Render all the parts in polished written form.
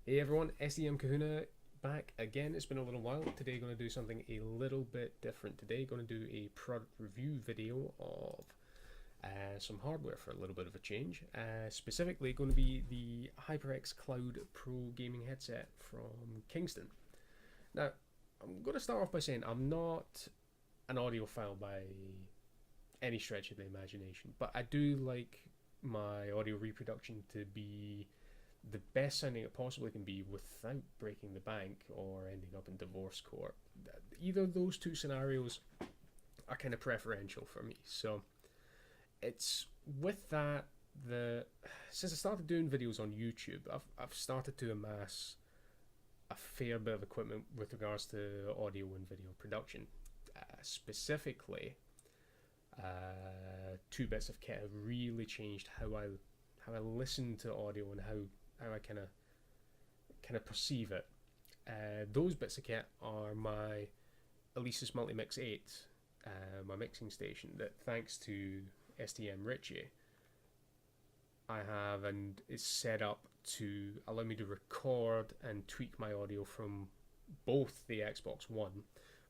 Hey everyone, SEM Kahuna back again. It's been a little while. Today going to do something a little bit different. Today going to do a product review video of some hardware for a little bit of a change. Specifically going to be the HyperX Cloud Pro gaming headset from Kingston. Now, I'm going to start off by saying I'm not an audiophile by any stretch of the imagination, but I do like my audio reproduction to be the best sounding it possibly can be without breaking the bank or ending up in divorce court. Either of those two scenarios are kind of preferential for me. So it's with that, since I started doing videos on YouTube, I've started to amass a fair bit of equipment with regards to audio and video production. Specifically, two bits of kit have really changed how I listen to audio and how I kind of perceive it. Those bits of kit are my Alesis Multimix 8, my mixing station that, thanks to STM Ritchie, I have and is set up to allow me to record and tweak my audio from both the Xbox One,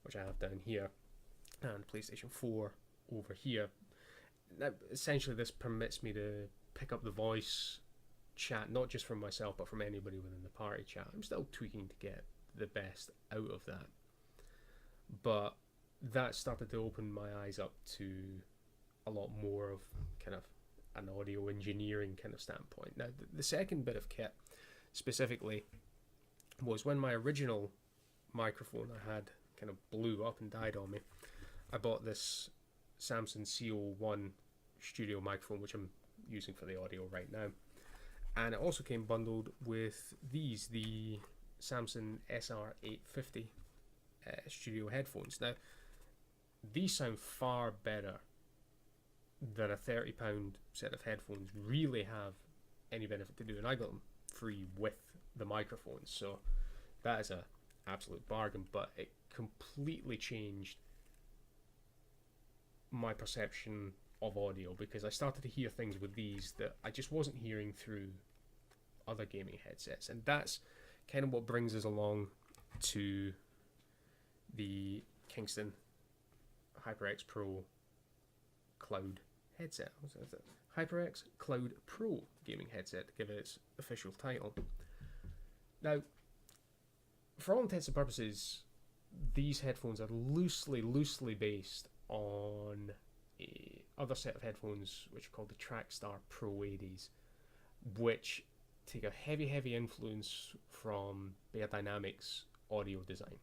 which I have down here, and PlayStation 4 over here. Now, essentially, this permits me to pick up the voice chat, not just from myself, but from anybody within the party chat. I'm still tweaking to get the best out of that. But that started to open my eyes up to a lot more of kind of an audio engineering kind of standpoint. Now, the second bit of kit specifically was when my original microphone I had kind of blew up and died on me. I bought this Samson CO1 studio microphone, which I'm using for the audio right now. And it also came bundled with these, the Samson SR850 studio headphones. Now, these sound far better than a £30 set of headphones really have any benefit to do, and I got them free with the microphones, so that is a absolute bargain. But it completely changed my perception of audio, because I started to hear things with these that I just wasn't hearing through other gaming headsets, and that's kind of what brings us along to the Kingston HyperX Pro Cloud headset. HyperX Cloud Pro gaming headset, to give it its official title. Now, for all intents and purposes, these headphones are loosely based on a other set of headphones which are called the Trackstar Pro 80s, which take a heavy influence from Bear Dynamics audio design.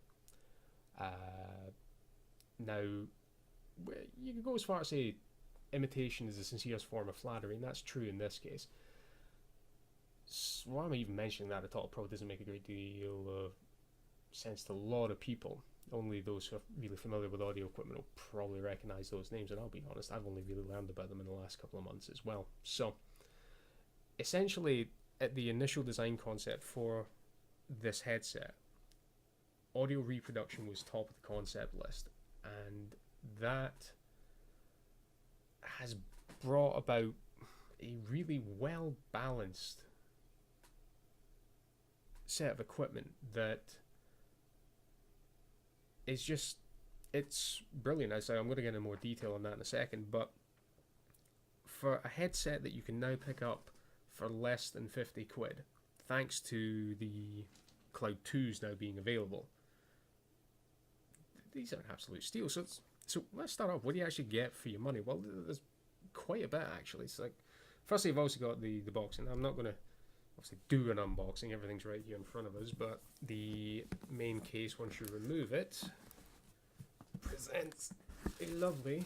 Now, you can go as far as say imitation is the sincerest form of flattery, and that's true in this case. So why am I even mentioning that at all? Probably doesn't make a great deal of sense to a lot of people. Only those who are really familiar with audio equipment will probably recognize those names, and I'll be honest, I've only really learned about them in the last couple of months as well. So, essentially, at the initial design concept for this headset, audio reproduction was top of the concept list, and that has brought about a really well balanced set of equipment that is just, it's brilliant. I'm going to get into more detail on that in a second, but for a headset that you can now pick up for less than 50 quid, thanks to the Cloud 2s now being available, these are an absolute steal. So let's start off. What do you actually get for your money? Well, there's quite a bit, actually. It's like, firstly, I've also got the box, and I'm not going to obviously do an unboxing. Everything's right here in front of us, but the main case, once you remove it, presents a lovely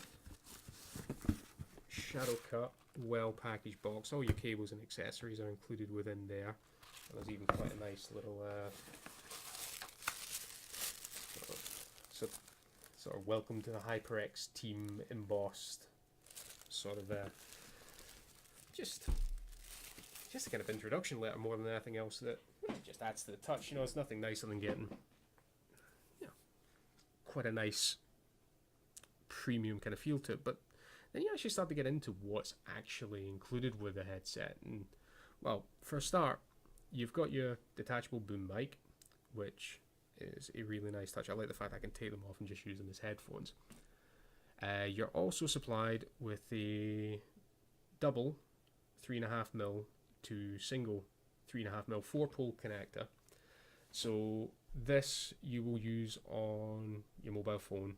shadow cut, well packaged box. All your cables and accessories are included within there. And there's even quite a nice little sort of welcome to the HyperX team embossed sort of just a kind of introduction letter more than anything else that just adds to the touch. You know, it's nothing nicer than getting, you know, quite a nice premium kind of feel to it. But then you actually start to get into what's actually included with the headset. And, well, for a start, you've got your detachable boom mic, which is a really nice touch. I like the fact I can take them off and just use them as headphones. You're also supplied with a double 3.5mm to single 3.5mm 4-pole connector. So this you will use on your mobile phone.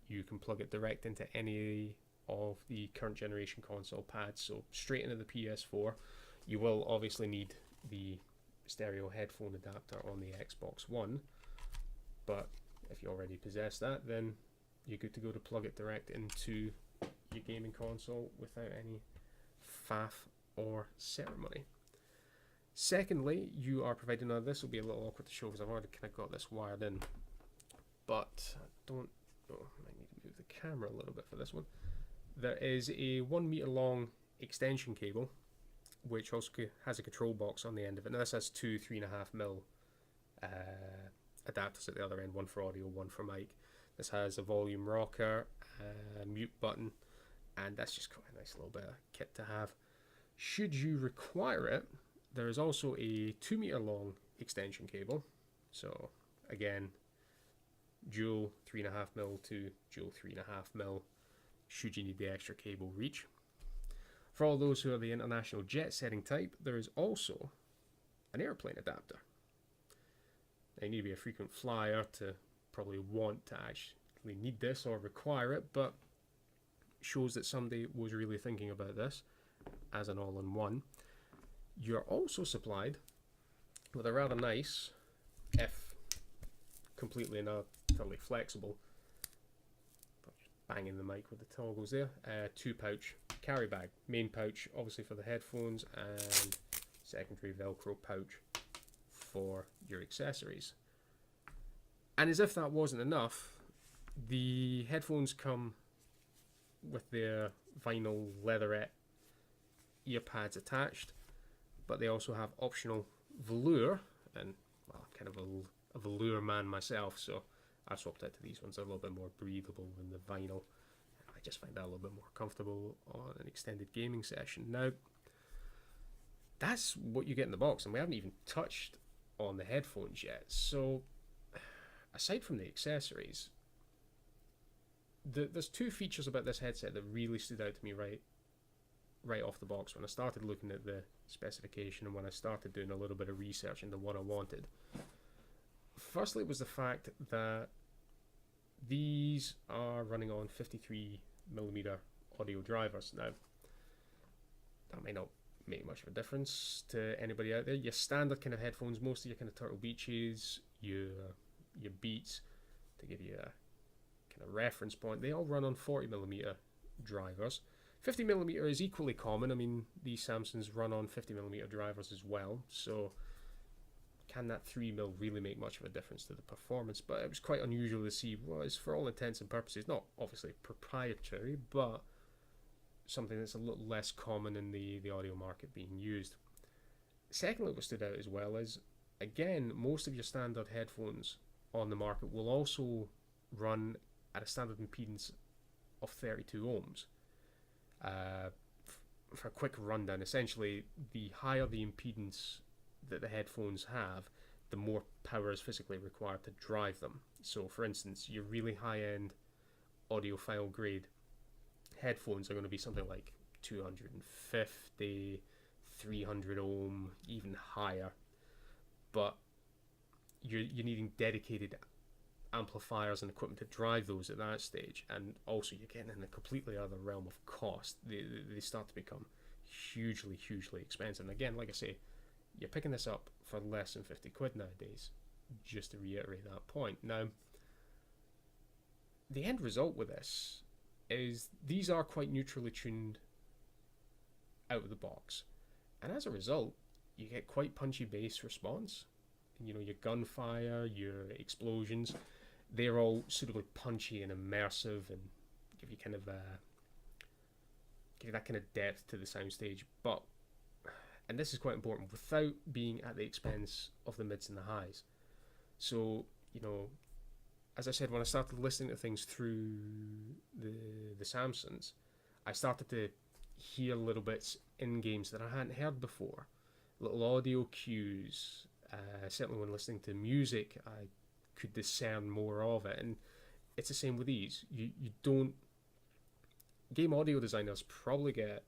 You can plug it direct into any of the current generation console pads, so straight into the PS4. You will obviously need the stereo headphone adapter on the Xbox One, but if you already possess that, then you're good to go to plug it direct into your gaming console without any faff or ceremony. Secondly, you are provided, now this will be a little awkward to show because I've already kind of got this wired in, but I might need to move the camera a little bit for this one. There is a 1 meter long extension cable, which also has a control box on the end of it. Now this has two 3.5mm adapters at the other end, one for audio, one for mic. This has a volume rocker, a mute button, and that's just quite a nice little bit of kit to have. Should you require it, there is also a 2 meter long extension cable. So again, dual 3.5mm to dual 3.5mm should you need the extra cable reach. For all those who are the international jet setting type, there is also an airplane adapter. Now, you need to be a frequent flyer to probably want to actually need this or require it, but shows that somebody was really thinking about this as an all-in-one. You're also supplied with a rather nice, if completely and utterly flexible, banging the mic with the toggles there, 2-pouch carry bag. Main pouch obviously for the headphones, and secondary Velcro pouch for your accessories. And as if that wasn't enough, the headphones come with their vinyl leatherette ear pads attached, but they also have optional velour, and well, I'm kind of a velour man myself, so I've swapped out to these ones. They're a little bit more breathable than the vinyl. I just find that a little bit more comfortable on an extended gaming session. Now, that's what you get in the box, and we haven't even touched on the headphones yet. So, aside from the accessories, there's two features about this headset that really stood out to me right off the box when I started looking at the specification and when I started doing a little bit of research into what I wanted. Firstly, it was the fact that these are running on 53mm audio drivers. Now, that may not make much of a difference to anybody out there. Your standard kind of headphones, most of your kind of Turtle Beaches, your Beats, to give you a kind of reference point, they all run on 40mm drivers. 50mm is equally common. I mean, these Samsungs run on 50mm drivers as well, so can that 3mm really make much of a difference to the performance? But it was quite unusual to see what is, for all intents and purposes, not obviously proprietary, but something that's a little less common in the audio market being used. Secondly, what stood out as well is, again, most of your standard headphones on the market will also run at a standard impedance of 32 ohms. For a quick rundown, essentially, the higher the impedance that the headphones have, the more power is physically required to drive them. So, for instance, your really high-end audiophile grade headphones are going to be something like 250, 300 ohm, even higher. But you're needing dedicated amplifiers and equipment to drive those at that stage, and also you're getting in a completely other realm of cost. They start to become hugely expensive. And again, like I say, you're picking this up for less than 50 quid nowadays, just to reiterate that point. Now, the end result with this is these are quite neutrally tuned out of the box, and as a result you get quite punchy bass response. You know, your gunfire, your explosions, they're all suitably punchy and immersive and give you kind of give you that kind of depth to the soundstage, but, and this is quite important, without being at the expense of the mids and the highs. So, you know, as I said, when I started listening to things through the Samsungs, I started to hear little bits in games that I hadn't heard before. little audio cues. Certainly when listening to music, I could discern more of it, and it's the same with these. You don't game audio designers probably get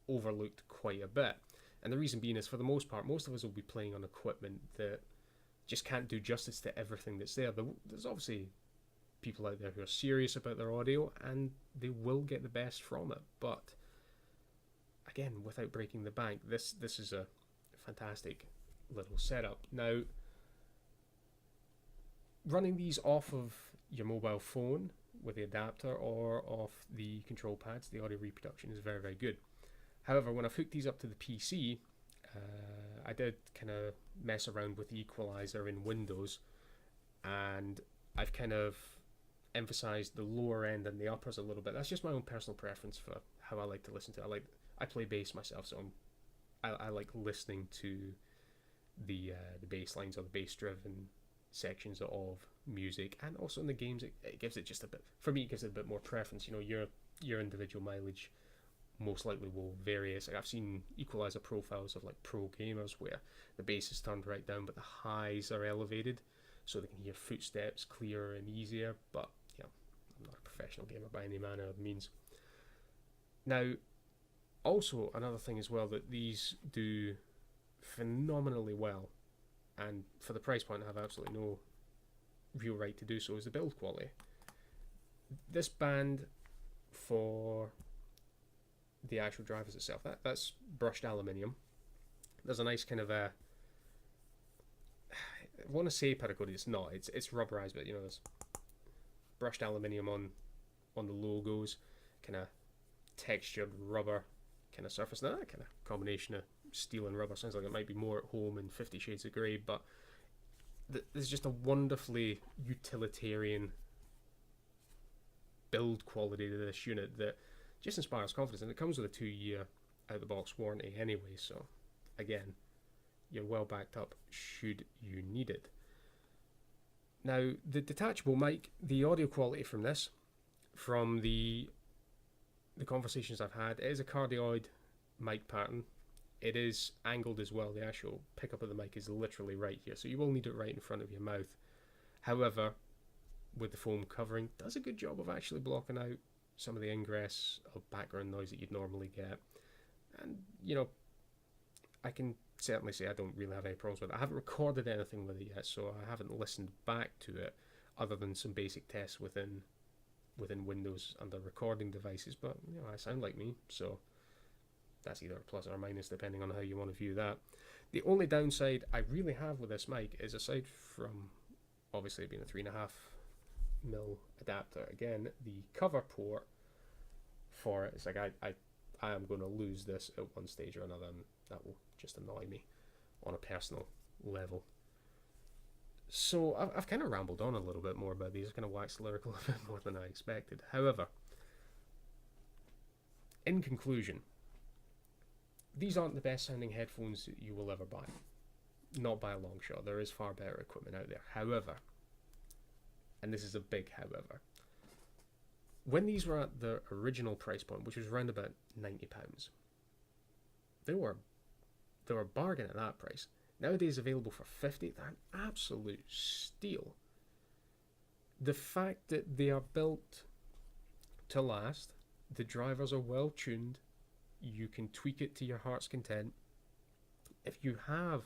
overlooked quite a bit, and the reason being is for the most part, most of us will be playing on equipment that just can't do justice to everything that's there. There's obviously people out there who are serious about their audio, and they will get the best from it. But again, without breaking the bank, this is a fantastic little setup. Now, running these off of your mobile phone with the adapter or off the control pads, the audio reproduction is very, very good. However, when I've hooked these up to the PC, I did kind of mess around with the equalizer in Windows, and I've kind of emphasized the lower end and the uppers a little bit. That's just my own personal preference for how I like to listen to it. I play bass myself, so I like listening to the bass lines or the bass driven sections of music, and also in the games it gives it just a bit, for me it gives it a bit more preference. You know, your individual mileage most likely will vary. It's like I've seen equalizer profiles of like pro gamers where the bass is turned right down but the highs are elevated so they can hear footsteps clearer and easier. But you know, I'm not a professional gamer by any manner of means. Now, also another thing as well that these do phenomenally well, and for the price point I have absolutely no real right to do so, is the build quality. This band, for the actual drivers itself, that's brushed aluminium. There's a nice kind of I want to say paracord, it's not, it's rubberized, but you know, there's brushed aluminium on the logos, kind of textured rubber kind of surface. Now that kind of combination of steel and rubber sounds like it might be more at home in 50 Shades of Grey, but there's just a wonderfully utilitarian build quality to this unit that just inspires confidence, and it comes with a 2-year out-the-box warranty anyway, so again, you're well backed up should you need it. Now, the detachable mic, the audio quality from this, from the conversations I've had, it is a cardioid mic pattern. It is angled as well. The actual pickup of the mic is literally right here, so you will need it right in front of your mouth. However, with the foam covering, does a good job of actually blocking out some of the ingress of background noise that you'd normally get. And, you know, I can certainly say I don't really have any problems with it. I haven't recorded anything with it yet, so I haven't listened back to it other than some basic tests within Windows under recording devices. But, you know, I sound like me, so that's either a plus or a minus depending on how you want to view that. The only downside I really have with this mic is, aside from obviously being a 3.5mm adapter, again, the cover port for it, it's like I am going to lose this at one stage or another, and that will just annoy me on a personal level. So I've kind of rambled on a little bit more about these. I've kind of waxed lyrical a bit more than I expected. However, in conclusion, these aren't the best sounding headphones that you will ever buy. Not by a long shot. There is far better equipment out there. However, and this is a big however, when these were at the original price point, which was around about £90, they were a bargain at that price. Nowadays available for £50, they're an absolute steal. The fact that they are built to last, the drivers are well tuned, you can tweak it to your heart's content. If you have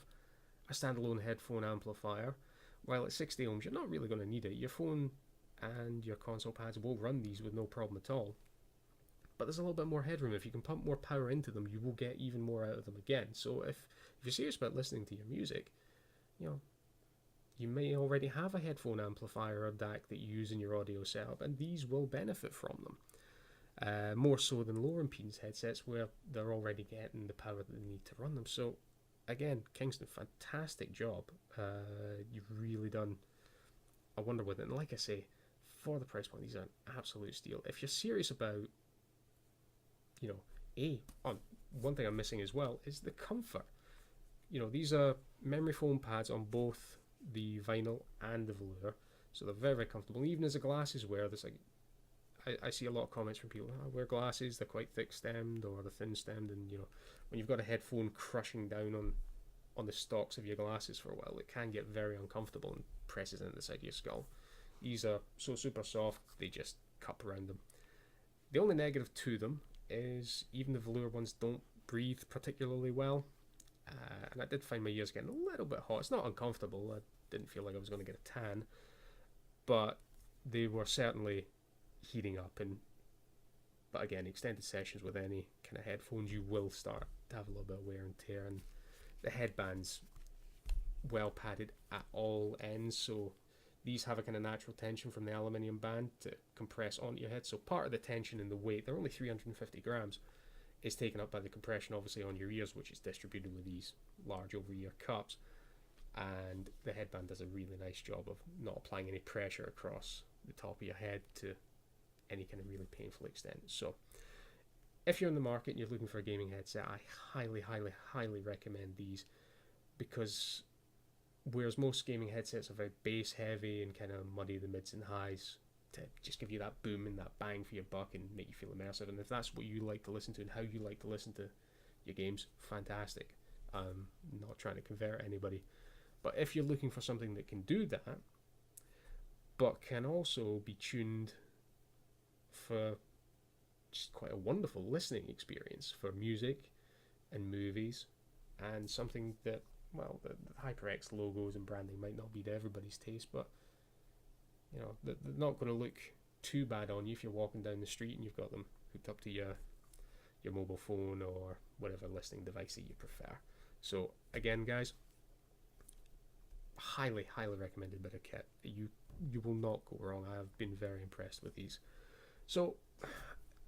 a standalone headphone amplifier, while at 60 ohms, you're not really going to need it. Your phone and your console pads will run these with no problem at all. But there's a little bit more headroom. If you can pump more power into them, you will get even more out of them again. So if you're serious about listening to your music, you know, you may already have a headphone amplifier or DAC that you use in your audio setup, and these will benefit from them. More so than lower impedance headsets where they're already getting the power that they need to run them. So again, Kingston, fantastic job. You've really done a wonder with it. And like I say, for the price point, these are an absolute steal. If you're serious about, you know, one thing I'm missing as well is the comfort. You know, these are memory foam pads on both the vinyl and the velour, so they're very, very comfortable. Even as a glasses wear, there's like, I see a lot of comments from people, I wear glasses, they're quite thick stemmed or they're thin stemmed, and you know, when you've got a headphone crushing down on the stalks of your glasses for a while, it can get very uncomfortable and presses into the side of your skull. These are so super soft, they just cup around them. The only negative to them is even the velour ones don't breathe particularly well. And I did find my ears getting a little bit hot. It's not uncomfortable. I didn't feel like I was going to get a tan, but they were certainly heating up. But again, extended sessions with any kind of headphones, you will start to have a little bit of wear and tear. And the headband's well padded at all ends, so these have a kind of natural tension from the aluminium band to compress onto your head. So part of the tension and the weight, they're only 350 grams, is taken up by the compression obviously on your ears, which is distributed with these large over-ear cups. And the headband does a really nice job of not applying any pressure across the top of your head to any kind of really painful extent. So if you're in the market and you're looking for a gaming headset, I highly, highly, highly recommend these, because whereas most gaming headsets are very bass heavy and kind of muddy the mids and highs to just give you that boom and that bang for your buck and make you feel immersive, and if that's what you like to listen to and how you like to listen to your games, fantastic. I'm not trying to convert anybody, but if you're looking for something that can do that but can also be tuned for just quite a wonderful listening experience for music and movies, and something that, well, the HyperX logos and branding might not be to everybody's taste, but you know, they're not going to look too bad on you if you're walking down the street and you've got them hooked up to your mobile phone or whatever listening device that you prefer. So again, guys, highly, highly recommended bit of kit. You will not go wrong. I have been very impressed with these. So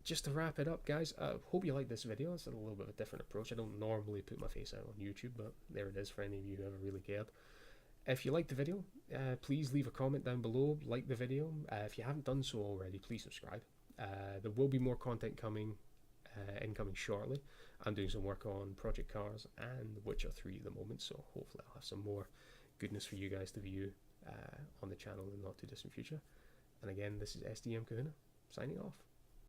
just to wrap it up, guys, I hope you like this video. It's a little bit of a different approach. I don't normally put my face out on YouTube, but there it is for any of you who ever really cared. If you liked the video, please leave a comment down below, like the video. If you haven't done so already, please subscribe. There will be more content coming, incoming shortly. I'm doing some work on Project Cars and The Witcher 3 at the moment, so hopefully I'll have some more goodness for you guys to view on the channel in the not too distant future. And again, this is SDM Kahuna, signing off.